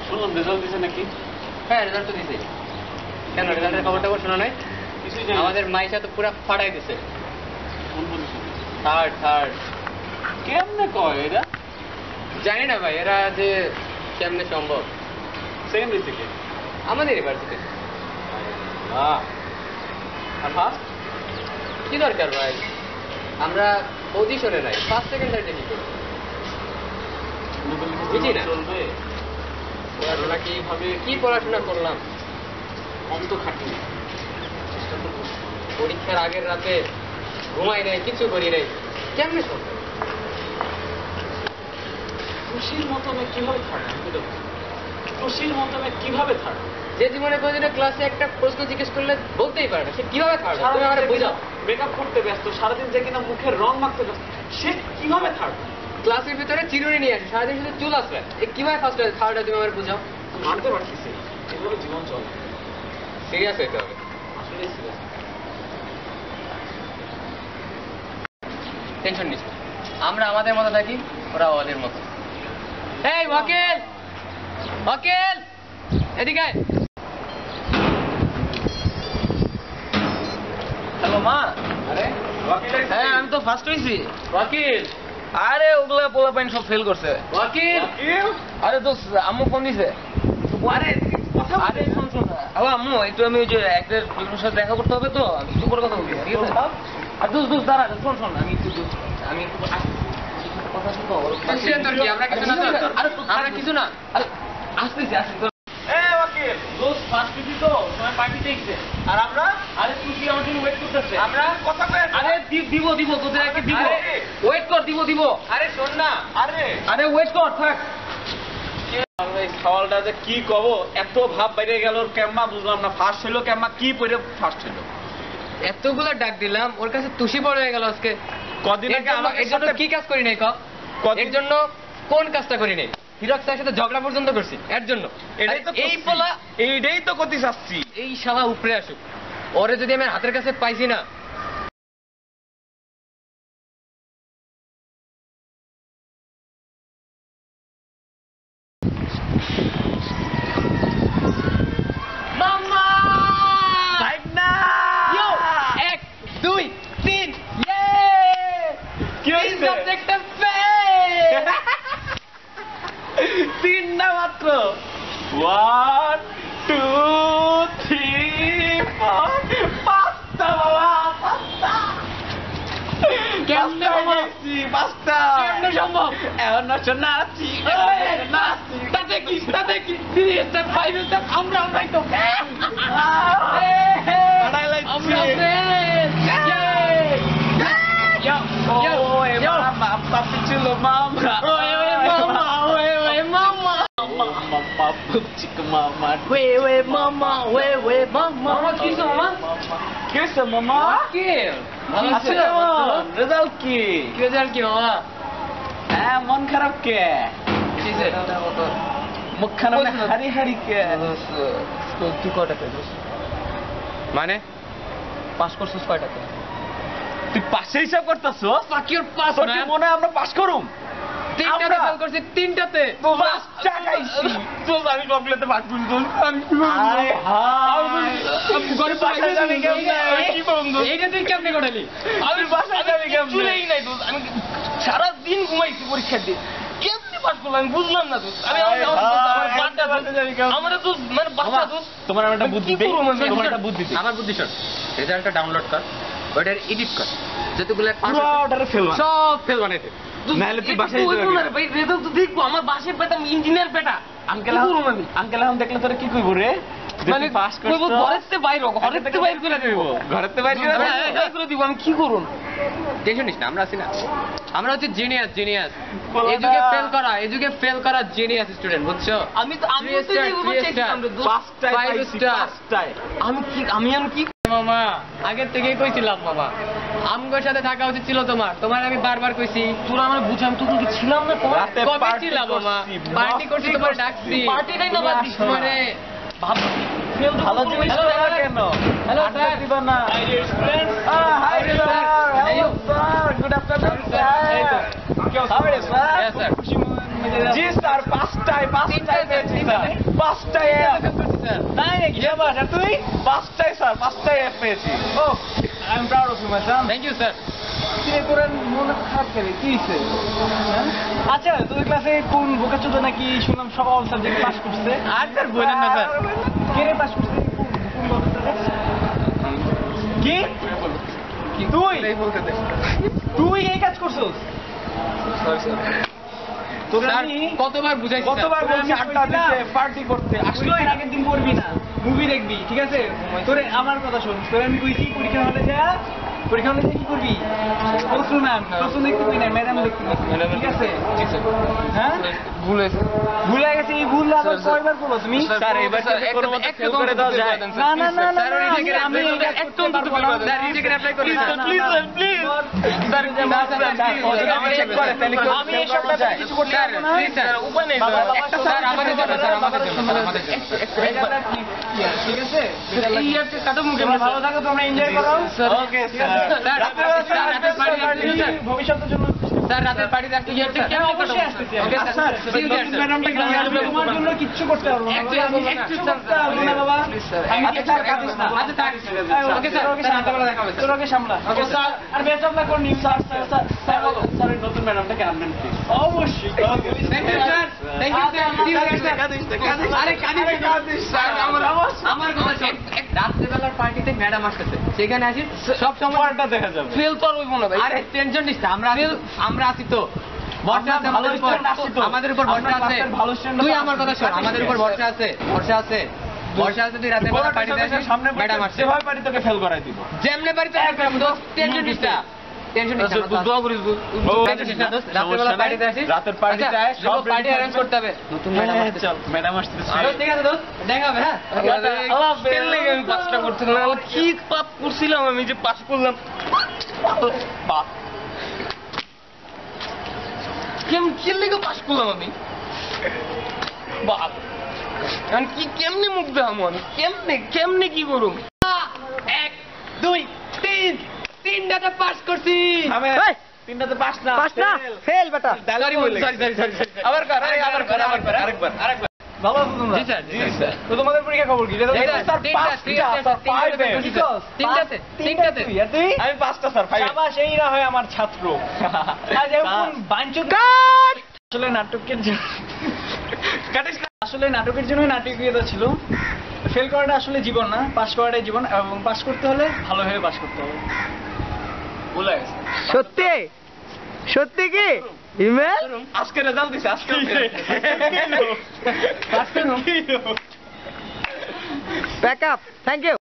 শুনলাম রেজাল্ট দিছে নাকি? হ্যাঁ রেজাল্ট তো দিছে। কেন রেজাল্টের খবরটা শোনা নাই? আমাদের মাইশা তো পুরো ফাটাই দিছে। থার্ড। কেমনে কয় এরা? জানি না ভাই, এরা যে কেমনে সম্ভব। সেকেন্ড হয়েছে কে? আমাদের ইউনিভার্সিটি। আর ফার্স্ট? কি দরকার ভাই, আমরা পজিশনে নাই, ফার্স্ট সেকেন্ড থার্ড কি করব? বুঝি না চলবে পড়াশোনা কিভাবে, কি পড়াশোনা করলাম? কম তো খাটি। পরীক্ষার আগের রাতে ঘুমাই নাই, কিছু করি নাই, কেমনে সম্ভব? খুশির মতনে কিভাবে থাকা? খুশির মতনে কিভাবে থাকা? যে জীবনে কোনোদিনও ক্লাসে একটা প্রশ্ন জিজ্ঞেস করলে বলতেই পারে না, সে কিভাবে থাকবে? তুমি আমারে বুঝাও। মেকআপ করতে ব্যস্ত, সারাদিন যে কিনা মুখের রং মাখতে ব্যস্ত, সে কিভাবে থাকবে? ক্লাসের ভিতরে চিরুনি নিয়ে আসে, সারাদিন শুধু চুল আসবে, কিভাবে ফার্স্ট থার্ড তুমি আমার বুঝাও। মানতে পারতেছি এভাবে জীবন চলে। সিরিয়াস হইতে হবে, আসলে সিরিয়াস। টেনশন নিস না, আমরা আমাদের মতো থাকি, ওরা ওদের মতো। এই ওয়াকিল, ওয়াকিল এদিকে আয়। হ্যালো মা। আরে ওয়াকিল, হ্যাঁ আমি তো ফার্স্ট হইছি। ওয়াকিল, আরে ওগুলা পোলা পাইন সব ফেল করছে। ওয়াকিল, আরে দোস্ত আম্মু ফোন দিছে। আরে আরে শোন আম্মু একটু আমি ওই যে একটা দুজনের সাথে দেখা করতে হবে তো, আমি একটু পরে কথা বলবি, ঠিক আছে? আর দোস্ত দাঁড়া, শোন আমি একটু কথা শুনবো। তোর কি? আমরা কিছু না তো? আমরা কিছু না। আরে আসতেছি। ওয়াকিল দোস্ত ফার্স্ট হইছি তো, তোমার পার্টি দেখছে। আর আমরা? আরে তুই কি আমার জন্য ওয়েট করতেছে? আমরা কথা কই? আরে দিব তোদের একটা দিব। ওয়েট কর, দিব। আরে শোন না, আরে ওয়েট কর, থাক। এই সওয়ালটা যে কি কব, এত ভাব বাইরে গেল কেম্মা, বুঝলাম না। ফার্স্ট হইলো কেম্মা, কি পড়ে ফার্স্ট হইলো? এতগুলো ডাক দিলাম, ওর কাছে তুষি বড় হয়ে গেল আজকে। কদিন আগে আমাকে এর জন্য কি কাজ করি নাই এর জন্য কোন কাজটা করি নাই? হিরক স্যারের সাথে ঝগড়া পর্যন্ত করছি এর জন্য। এইটাই তো করতে চাচ্ছি। এই শালা উপরে আসুক, ওরে যদি আমি হাতের কাছে পাইছি না, মাম্মা! না ইয়ো, 1 2 3 ইয়ে! কি তিন হইছে? সাবজেক্টে ফেল! 3 না মাত্র। 1 2 3 4 5টা বাবা, 5টা। কেমনে সম্ভব? পাঁচটা। কেমনে সম্ভব? এখন নাচি। তাতে কি 3 স্টার 5 স্টার আমরাই তো। আড়াই লাগছে। আমরা ফেল! পাপি ছিল মামা। মামা কি মামা? কি হয়েছে মামা? রেজাল্ট কি? রেজাল্ট কি মামা? হ্যাঁ, মন খারাপ কে? মুখখানা হারি হারি কে? তুই কয়টাতে মানে পাস করছিস কয়টাতে? তুই পাশে হিসাব করতেছ? ফাকির পাস তোর না, কি মনে হয় আমরা পাস করুম? 3টাতে ফেল করছি, 3টাতে। আমি চকলেটে পাস করি। আরে আমি ঘরে বাসায় যাবি কেমনে? কি বন্ধু? এইটা তুই কেমনে করালি? আমি বাসায় যাবি কেমনে? চুলেই নাই দোস্ত, আমি সারাদিন ঘুমাইছি পরীক্ষা দিয়ে, কেমনি পাস করলাম আমি বুঝলাম না দোস্ত। আমি আমার দোস্ত মানে বাচ্চা দোস্ত। তোমার আমি একটা বুদ্ধি দেই, তোমার একটা বুদ্ধি দেই। আমার বুদ্ধি শোন, রেজাল্টটা ডাউনলোড কর, ওইটার এডিট কর, যতগুলো পুরোটারে ফেল বানা। সব ফেল বানাইতে। নাহলে তুই বাসায় যেতে পারবি না। ভাই রেজাল্ট তো দেখবো, আমার বাসায় পেতাম ইঞ্জিনিয়ার পেটা। আঙ্কেল এখন দেখলে তোরা কি কইব রে? মানে পাস কইব করছ? ঘরেতে বাইর করে দেব। ঘরেতে বাইরে করে দিব, আমি কি করুন? টেনশন নিস না, আমরা আছি না। আমরা হচ্ছে জিনিয়াস। বলো এই যুগে না। ফেল করা জিনিয়াস স্টুডেন্ট, বুঝছো? আমি তো Three star, three star, পাঁচটায় 5 পাইছি, স্টার। পাঁচটায়। আমি কি মামা আগের থেকেই কইছিলাম মামা, আমগোর সাথে থাকা উচিত ছিল তোমার আমি বারবার কইছি। তোরা আমার বুঝাম, তুই কি ছিলাম না তোমার? রাতে কবে party ছিলাম মামা? করছি, পার্টি করছি, তোমার মস্তি ডাকছি। পার্টিটাই না বাদ দিস না। তোমারে ভালো জিনিস Hello, করো sir. কেন? Hello, আড্ডা sir. দিবা না? Hi, dear students. Hi, How are you, sir. sir? Hello, sir. Good afternoon, এই তো। sir. হ্যাঁ স্যার জি স্যার, পাঁচটায় পেয়েছি স্যার, পাঁচটায় স্যার তাই নাকি যাবা আর তুই পাঁচটায় স্যার, পাঁচটায় পেয়েছি। Oh I am proud of you my son thank you sir কিরে করে মন খারাপ করে কি হইছে আচ্ছা তোদের ক্লাসে কোন বোকাচোদা নাকি শুনলাম সব অল সাবজেক্ট পাস করছে আর স্যার বলেন না স্যার কে রে পাস করছে কোন বোকাচোদা কি তুই এই কাজ করছস তোকে স্যার আমি কতবার বুঝাইছি কতবার স্যার? বলছি আড্ডা দিতে পার্টি করতে আসলে এর আগের দিন করবি না মুভি দেখবি ঠিক আছে তোরে আমার কথা শোন তোরে আমি কইছি পরীক্ষা হলে যা পরীক্ষা হলে কি করবি প্রশ্ন না প্রশ্ন দেখবি না ম্যাডাম দেখবি ঠিক আছে হ্যাঁ ভুল হয়েছে ভুলে গেছে এই ভুল আবার কয়বার করো তুমি স্যার, এবার যদি কোনো মতে fail করে দেওয়া যায়? না না না না স্যার রিটেকের আমি অ্যাপ্লাই এটা একদম করতে পারবো না। স্যার রিটেকের অ্যাপ্লাই করি Please, sir please, sir, please. Sir আমি check করে, তাহলে কেউ আমি fail এসব করা যায়? কিছু করতে স্যার পারবো না প্লিজ স্যার উপায় নেই বাবা, স্যার। বাবা, একটা স্যার আমাদের জন্য স্যার আমাদের জন্য বাবা, আমাদের জন্য এটা কি ঠিক আছে এই ইয়ারতে কাটো মুখে তোমরা ভালো থাকো তোমরা এনজয় করো Okay, ঠিক আছে? sir. স্যার রাতের পার্টি স্যার ভবিষ্যতের জন্য স্যার রাতের পার্টিতে একটা ইয়ারতে আমি কেমন অবশ্যই আসতেছি ওকে আচ্ছা, sir sir, see you there, sir. ম্যাডামটা কি আমি আসবে? তোমার জন্য কিচ্ছু করতে পারবো না একটু আমি আসবো না। কিচ্ছু করতে পারবো না বাবা আমি আচ্ছা কিচ্ছু স্যার করতে পারবো না আচ্ছা থাক ওকে স্যার ওকে স্যার রাতেবেলা দেখা হবে তোর ওকে সামলা ওকে স্যার আর বেস্ট অফ লাক করনি স্যার স্যার স্যার স্যার বলো স্যার, এই নতুন ম্যাডামটাকে আনবেন please। অবশ্যই thank you sir thank you sir see you there, sir. আরে কাঁদিস স্যার আমার কথা শোন রাত্রেবেলার পার্টিতে ম্যাডাম আসতেছে সেখানে আসি সব সময় পরটা দেখা যাবে। ফেল তো হইব না ভাই আরে টেনশন নিস না আমরা আছি তো ভরসা আছে ভালো আমাদের উপর student আসছি তো। আমাদের উপর ভরসা আমরা আছে ক্লাসের ভালো student তুই আসছি। আমার কথা শোন আমাদের উপর ভরসা আছে ভরসা আছে তুই রাতের বেলা পার্টিতে আসিস সামনে ম্যাডাম আসছে যেভাবে পারি তোকে ফেল করাই দিব। যেমনে পারিতে টেনশন নিস না টেনশন নিস না দোয়া করিস রাতের বেলা পার্টিতে আসিস রাতের পার্টিতে আয়, সব পার্টি ready অ্যারেঞ্জ থাকবে। করতে হবে নতুন ম্যাডাম আসছে চল, ম্যাডাম আসতেছে। ঠিক আছে দোস্ত দেখা হবে হ্যাঁ ফেল লেগে আমি পাসটা করছিলাম না। আমার কি পাপ করছিলাম আমি যে পাস করলাম? বাপ। কি লেগে পাস করলাম আমি? বাপ। আমি কি কেমনে মুখ দেখামো আমি? কেমনে কি করুম? 1 2 3 তিনটাতে পাস করছি তিনটাতে পাস না। পাস না ফেল বেটা সরি আবার কর, আরেকবার। ভালো আছো তোমরা জি স্যার জি স্যার তো তোমাদের পরীক্ষা খবর কি এটা তো এই স্যার স্যার, তিনটা, পাঁচটা, তিনটা, স্যার তিনটাতে পাইবে। করছি, স্যার। তিনটাতে, তিনটাতে। তুই আর তুই আমি পাঁচটা স্যার, ফাইভ। শাবাশ এই না হয় আমার ছাত্র আজ এরকম বাঞ্চুদ আসলে নাটকের জন্য আসলে নাটকের জন্য নাটকীয়তা ছিল ফেল করাটা আসলে জীবন না পাস করাটাই জীবন এবং পাস করতে হলে ভালোভাবে পাস করতে হবে ভুলে গেছে। সত্যি সত্যি কি ইমেল আজকে রেজাল্ট দিছে, আজকে পাস করুন প্যাক আপ থ্যাংক ইউ